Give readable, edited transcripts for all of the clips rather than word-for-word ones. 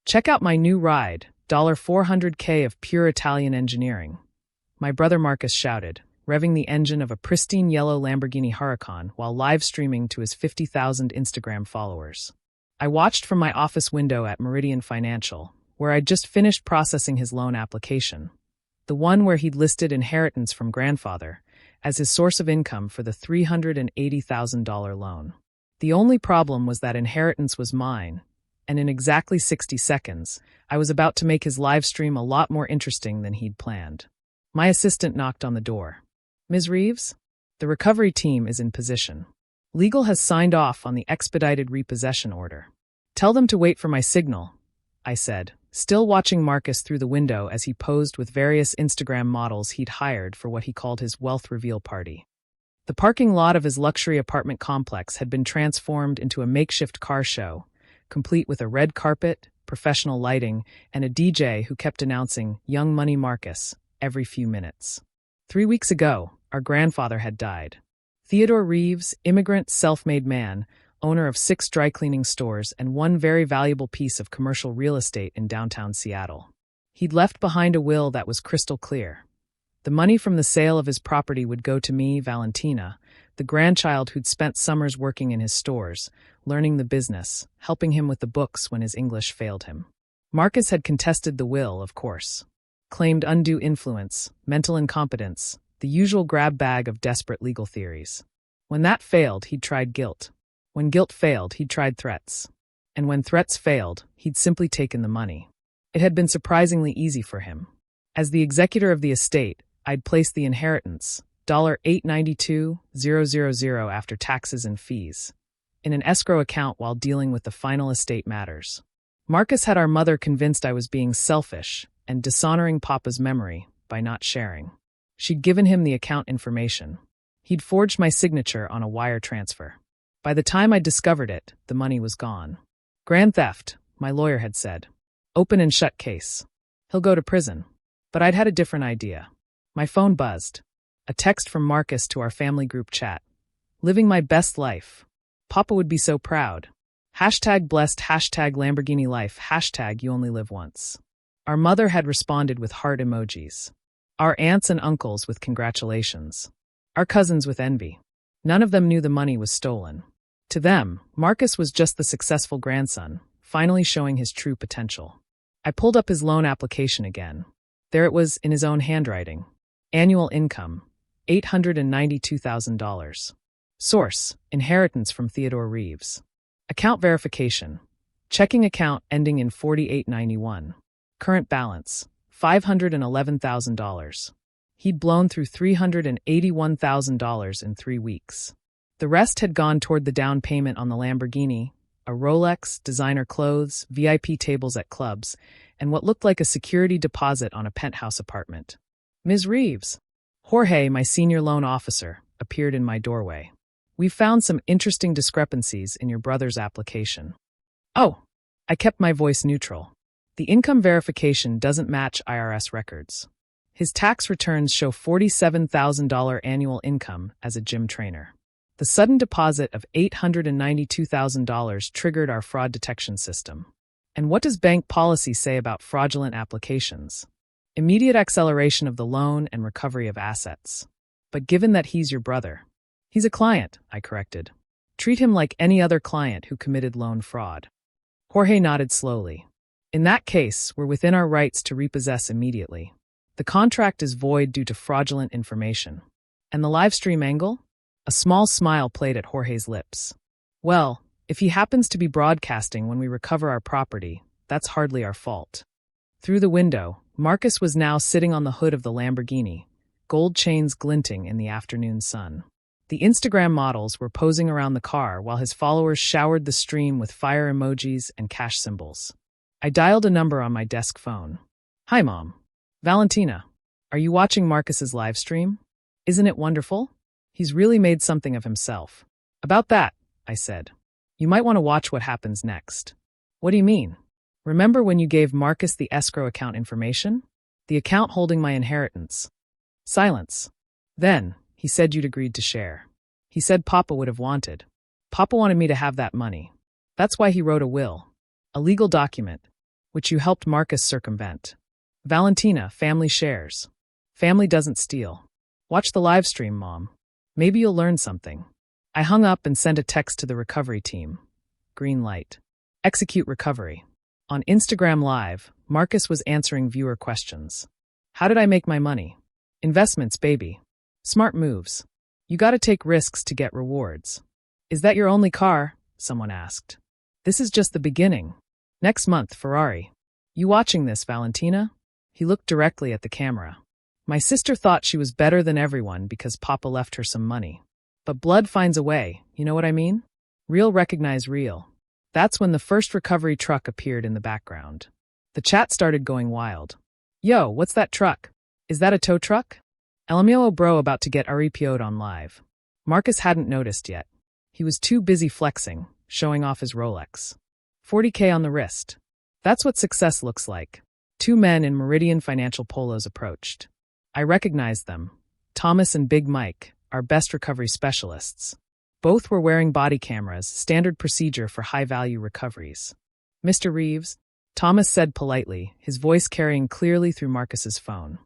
Check out my new ride, $400K of pure Italian engineering. My brother Marcus shouted, revving the engine of a pristine yellow Lamborghini Huracan while live streaming to his 50,000 Instagram followers. I watched from my office window at Meridian Financial, where I'd just finished processing his loan application, the one where he'd listed inheritance from grandfather as his source of income for the $380,000 loan. The only problem was that inheritance was mine, and in exactly 60 seconds, I was about to make his live stream a lot more interesting than he'd planned. My assistant knocked on the door. Ms. Reeves? The recovery team is in position. Legal has signed off on the expedited repossession order. Tell them to wait for my signal, I said, still watching Marcus through the window as he posed with various Instagram models he'd hired for what he called his wealth reveal party. The parking lot of his luxury apartment complex had been transformed into a makeshift car show, complete with a red carpet, professional lighting, and a DJ who kept announcing Young Money Marcus every few minutes. 3 weeks ago, our grandfather had died. Theodore Reeves, immigrant, self-made man, owner of 6 dry cleaning stores and 1 very valuable piece of commercial real estate in downtown Seattle. He'd left behind a will that was crystal clear. The money from the sale of his property would go to me, Valentina, the grandchild who'd spent summers working in his stores, learning the business, helping him with the books when his English failed him. Marcus had contested the will, of course. Claimed undue influence, mental incompetence, the usual grab bag of desperate legal theories. When that failed, he'd tried guilt. When guilt failed, he'd tried threats. And when threats failed, he'd simply taken the money. It had been surprisingly easy for him. As the executor of the estate, I'd placed the inheritance, $892,000 after taxes and fees, in an escrow account while dealing with the final estate matters. Marcus had our mother convinced I was being selfish and dishonoring Papa's memory by not sharing. She'd given him the account information. He'd forged my signature on a wire transfer. By the time I discovered it, the money was gone. Grand theft, my lawyer had said. Open and shut case. He'll go to prison. But I'd had a different idea. My phone buzzed. A text from Marcus to our family group chat. Living my best life. Papa would be so proud. #blessed, #Lamborghini life, #you only live once. Our mother had responded with heart emojis. Our aunts and uncles with congratulations. Our cousins with envy. None of them knew the money was stolen. To them, Marcus was just the successful grandson, finally showing his true potential. I pulled up his loan application again. There it was in his own handwriting. Annual income, $892,000. Source, inheritance from Theodore Reeves. Account verification. Checking account ending in 4891. Current balance, $511,000. He'd blown through $381,000 in 3 weeks. The rest had gone toward the down payment on the Lamborghini, a Rolex, designer clothes, VIP tables at clubs, and what looked like a security deposit on a penthouse apartment. Ms. Reeves. Jorge, my senior loan officer, appeared in my doorway. We've found some interesting discrepancies in your brother's application. Oh, I kept my voice neutral. The income verification doesn't match IRS records. His tax returns show $47,000 annual income as a gym trainer. The sudden deposit of $892,000 triggered our fraud detection system. And what does bank policy say about fraudulent applications? Immediate acceleration of the loan and recovery of assets. But given that he's your brother, he's a client, I corrected. Treat him like any other client who committed loan fraud. Jorge nodded slowly. In that case, we're within our rights to repossess immediately. The contract is void due to fraudulent information. And the live stream angle? A small smile played at Jorge's lips. Well, if he happens to be broadcasting when we recover our property, that's hardly our fault. Through the window, Marcus was now sitting on the hood of the Lamborghini, gold chains glinting in the afternoon sun. The Instagram models were posing around the car while his followers showered the stream with fire emojis and cash symbols. I dialed a number on my desk phone. Hi, Mom. Valentina, are you watching Marcus's live stream? Isn't it wonderful? He's really made something of himself. About that, I said. You might want to watch what happens next. What do you mean? Remember when you gave Marcus the escrow account information? The account holding my inheritance. Silence. Then, he said you'd agreed to share. He said Papa would have wanted. Papa wanted me to have that money. That's why he wrote a will. A legal document. which you helped Marcus circumvent. Valentina, family shares. Family doesn't steal. Watch the live stream, Mom. Maybe you'll learn something. I hung up and sent a text to the recovery team. Green light. Execute recovery. On Instagram Live, Marcus was answering viewer questions. How did I make my money? Investments, baby. Smart moves. You gotta take risks to get rewards. Is that your only car? Someone asked. This is just the beginning. Next month, Ferrari. You watching this, Valentina? He looked directly at the camera. My sister thought she was better than everyone because Papa left her some money. But blood finds a way, you know what I mean? Real recognize real. That's when the first recovery truck appeared in the background. The chat started going wild. Yo, what's that truck? Is that a tow truck? LMAO bro about to get REPO'd on live. Marcus hadn't noticed yet. He was too busy flexing, showing off his Rolex. 40K on the wrist. That's what success looks like. Two men in Meridian Financial polos approached. I recognized them. Thomas and Big Mike, our best recovery specialists. Both were wearing body cameras, standard procedure for high-value recoveries. Mr. Reeves, Thomas said politely, his voice carrying clearly through Marcus's phone.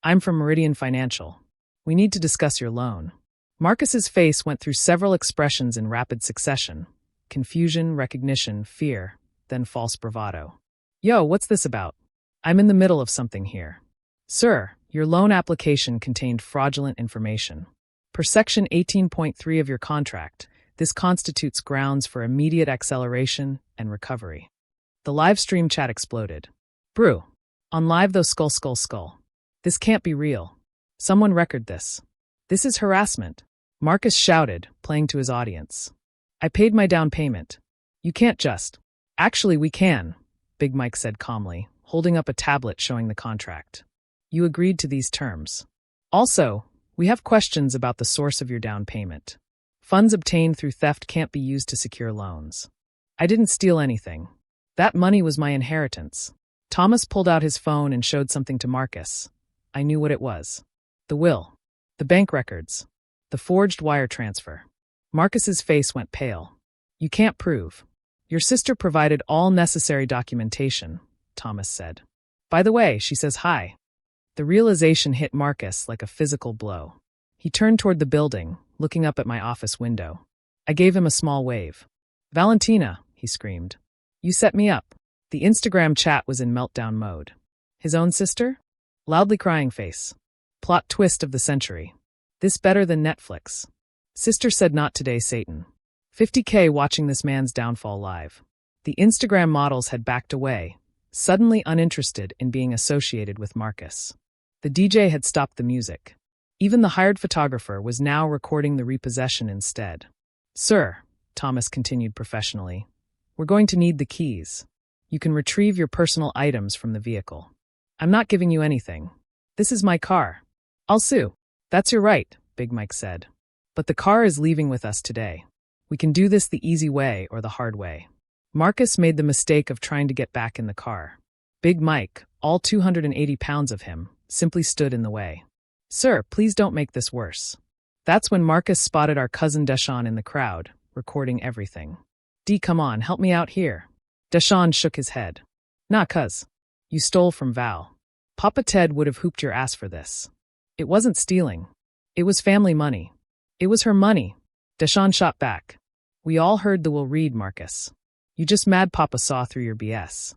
I'm from Meridian Financial. We need to discuss your loan. Marcus's face went through several expressions in rapid succession. Confusion, recognition, fear, then false bravado. Yo, what's this about? I'm in the middle of something here. Sir, your loan application contained fraudulent information. Per Section 18.3 of your contract, this constitutes grounds for immediate acceleration and recovery. The live stream chat exploded. Brew. On live though skull. This can't be real. Someone record this. This is harassment. Marcus shouted, playing to his audience. I paid my down payment. You can't just. Actually, we can, Big Mike said calmly, holding up a tablet showing the contract. You agreed to these terms. Also, we have questions about the source of your down payment. Funds obtained through theft can't be used to secure loans. I didn't steal anything. That money was my inheritance. Thomas pulled out his phone and showed something to Marcus. I knew what it was. The will. The bank records. The forged wire transfer. Marcus's face went pale. You can't prove. Your sister provided all necessary documentation, Thomas said. By the way, she says hi. The realization hit Marcus like a physical blow. He turned toward the building, looking up at my office window. I gave him a small wave. Valentina, he screamed. You set me up. The Instagram chat was in meltdown mode. His own sister? Loudly crying face. Plot twist of the century. This better than Netflix. Sister said not today, Satan. 50K watching this man's downfall live. The Instagram models had backed away, suddenly uninterested in being associated with Marcus. The DJ had stopped the music. Even the hired photographer was now recording the repossession instead. Sir, Thomas continued professionally, we're going to need the keys. You can retrieve your personal items from the vehicle. I'm not giving you anything. This is my car. I'll sue. That's your right, Big Mike said. But the car is leaving with us today. We can do this the easy way or the hard way. Marcus made the mistake of trying to get back in the car. Big Mike, all 280 pounds of him, simply stood in the way. Sir, please don't make this worse. That's when Marcus spotted our cousin Deshaun in the crowd, recording everything. D, come on, help me out here. Deshaun shook his head. Nah, cuz. You stole from Val. Papa Ted would have hooped your ass for this. It wasn't stealing. It was family money. It was her money. Deshaun shot back. We all heard the will read, Marcus. You just mad Papa saw through your BS.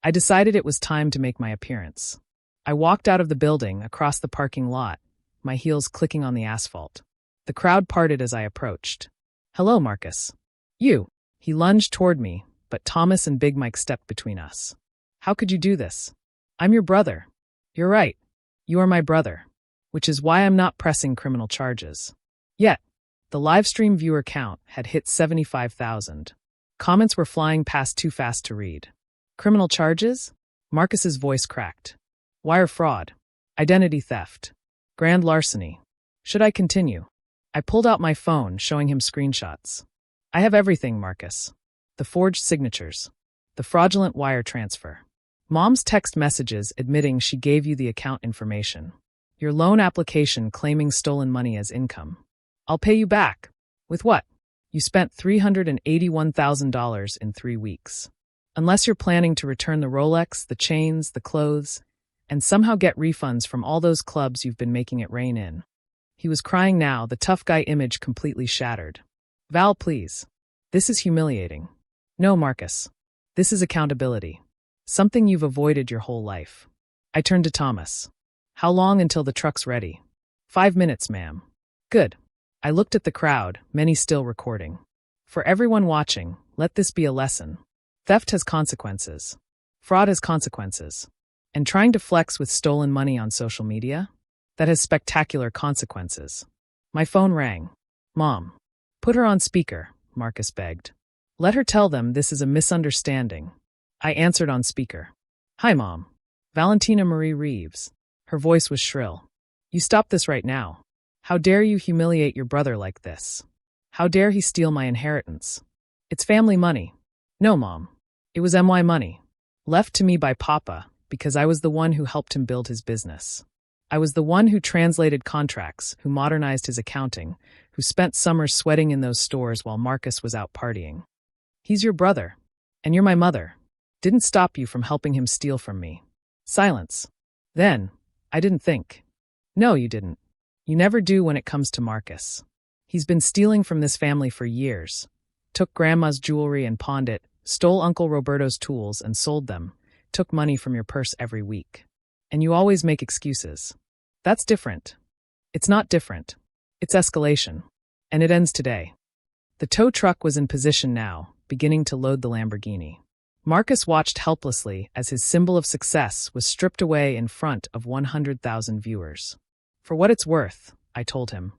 I decided it was time to make my appearance. I walked out of the building, across the parking lot, my heels clicking on the asphalt. The crowd parted as I approached. Hello, Marcus. You. He lunged toward me, but Thomas and Big Mike stepped between us. How could you do this? I'm your brother. You're right. You are my brother. Which is why I'm not pressing criminal charges. Yet, the livestream viewer count had hit 75,000. Comments were flying past too fast to read. Criminal charges? Marcus's voice cracked. Wire fraud. Identity theft. Grand larceny. Should I continue? I pulled out my phone, showing him screenshots. I have everything, Marcus. The forged signatures. The fraudulent wire transfer. Mom's text messages admitting she gave you the account information. Your loan application claiming stolen money as income. I'll pay you back. With what? You spent $381,000 in 3 weeks. Unless you're planning to return the Rolex, the chains, the clothes, and somehow get refunds from all those clubs you've been making it rain in. He was crying now, the tough guy image completely shattered. Val, please. This is humiliating. No, Marcus. This is accountability. Something you've avoided your whole life. I turned to Thomas. How long until the truck's ready? 5 minutes, ma'am. Good. I looked at the crowd, many still recording. For everyone watching, let this be a lesson. Theft has consequences. Fraud has consequences. And trying to flex with stolen money on social media? That has spectacular consequences. My phone rang. Mom. Put her on speaker, Marcus begged. Let her tell them this is a misunderstanding. I answered on speaker. Hi, Mom. Valentina Marie Reeves. Her voice was shrill. You stop this right now. How dare you humiliate your brother like this? How dare he steal my inheritance? It's family money. No, Mom. It was my money. Left to me by Papa, because I was the one who helped him build his business. I was the one who translated contracts, who modernized his accounting, who spent summers sweating in those stores while Marcus was out partying. He's your brother. And you're my mother. Didn't stop you from helping him steal from me. Silence. Then, I didn't think. No, you didn't. You never do when it comes to Marcus. He's been stealing from this family for years. Took Grandma's jewelry and pawned it, stole Uncle Roberto's tools and sold them, took money from your purse every week. And you always make excuses. That's different. It's not different. It's escalation. And it ends today. The tow truck was in position now, beginning to load the Lamborghini. Marcus watched helplessly as his symbol of success was stripped away in front of 100,000 viewers. For what it's worth, I told him,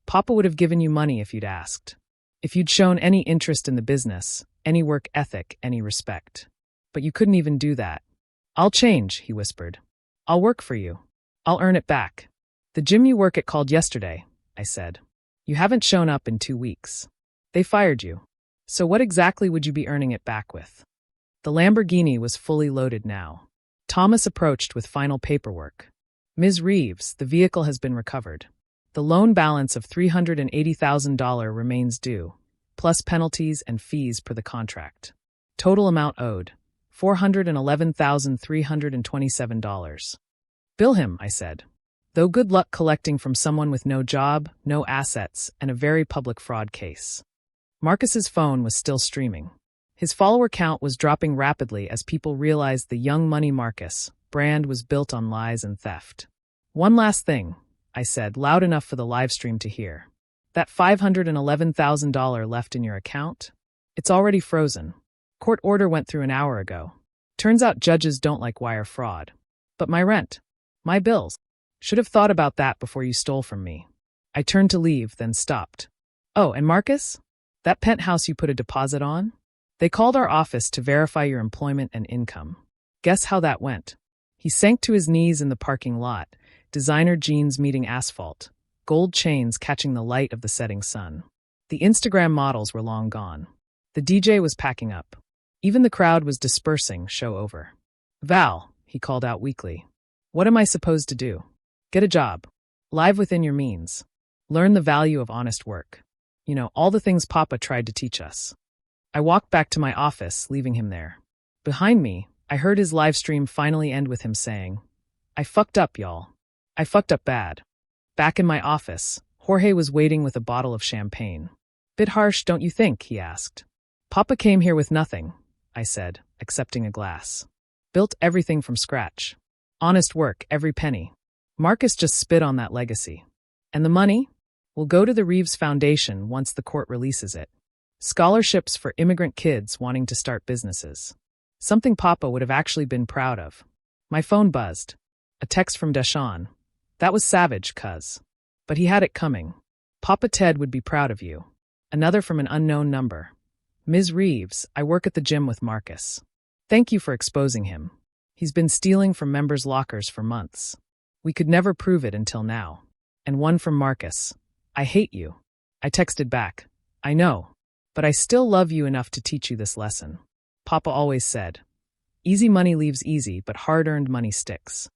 Papa would have given you money if you'd asked. If you'd shown any interest in the business, any work ethic, any respect. But you couldn't even do that. I'll change, he whispered. I'll work for you. I'll earn it back. The gym you work at called yesterday, I said. You haven't shown up in 2 weeks. They fired you. So what exactly would you be earning it back with? The Lamborghini was fully loaded now. Thomas approached with final paperwork. Ms. Reeves, the vehicle has been recovered. The loan balance of $380,000 remains due, plus penalties and fees per the contract. Total amount owed, $411,327. Bill him, I said. Though good luck collecting from someone with no job, no assets, and a very public fraud case. Marcus's phone was still streaming. His follower count was dropping rapidly as people realized the Young Money Marcus brand was built on lies and theft. One last thing, I said, loud enough for the live stream to hear. That $511,000 left in your account? It's already frozen. Court order went through an hour ago. Turns out judges don't like wire fraud. But my rent, my bills. Should have thought about that before you stole from me. I turned to leave, then stopped. Oh, and Marcus? That penthouse you put a deposit on? They called our office to verify your employment and income. Guess how that went? He sank to his knees in the parking lot, designer jeans meeting asphalt, gold chains catching the light of the setting sun. The Instagram models were long gone. The DJ was packing up. Even the crowd was dispersing, show over. Val, he called out weakly. What am I supposed to do? Get a job. Live within your means. Learn the value of honest work. You know, all the things Papa tried to teach us. I walked back to my office, leaving him there. Behind me, I heard his live stream finally end with him saying, I fucked up, y'all. I fucked up bad. Back in my office, Jorge was waiting with a bottle of champagne. Bit harsh, don't you think? He asked. Papa came here with nothing, I said, accepting a glass. Built everything from scratch. Honest work, every penny. Marcus just spit on that legacy. And the money? Will go to the Reeves Foundation once the court releases it. Scholarships for immigrant kids wanting to start businesses. Something Papa would have actually been proud of. My phone buzzed. A text from Deshawn. That was savage, cuz. But he had it coming. Papa Ted would be proud of you. Another from an unknown number. Ms. Reeves, I work at the gym with Marcus. Thank you for exposing him. He's been stealing from members' lockers for months. We could never prove it until now. And one from Marcus. I hate you. I texted back. I know. But I still love you enough to teach you this lesson. Papa always said, easy money leaves easy, but hard-earned money sticks.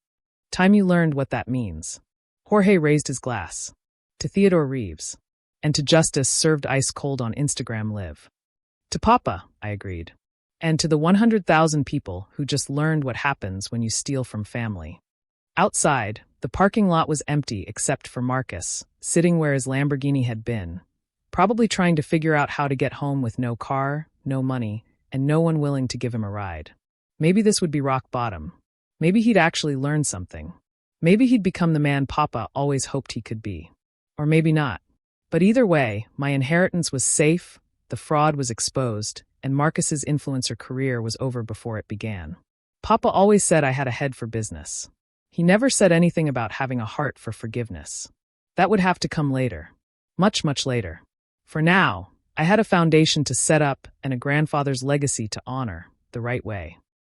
Time you learned what that means. Jorge raised his glass. To Theodore Reeves. And to justice served ice cold on Instagram Live. To Papa, I agreed. and to the 100,000 people who just learned what happens when you steal from family. Outside, the parking lot was empty except for Marcus, sitting where his Lamborghini had been, probably trying to figure out how to get home with no car, no money, and no one willing to give him a ride. Maybe this would be rock bottom. Maybe he'd actually learn something. Maybe he'd become the man Papa always hoped he could be. Or maybe not. But either way, my inheritance was safe, the fraud was exposed, and Marcus's influencer career was over before it began. Papa always said I had a head for business. He never said anything about having a heart for forgiveness. That would have to come later. Much, much later. For now, I had a foundation to set up and a grandfather's legacy to honor the right way.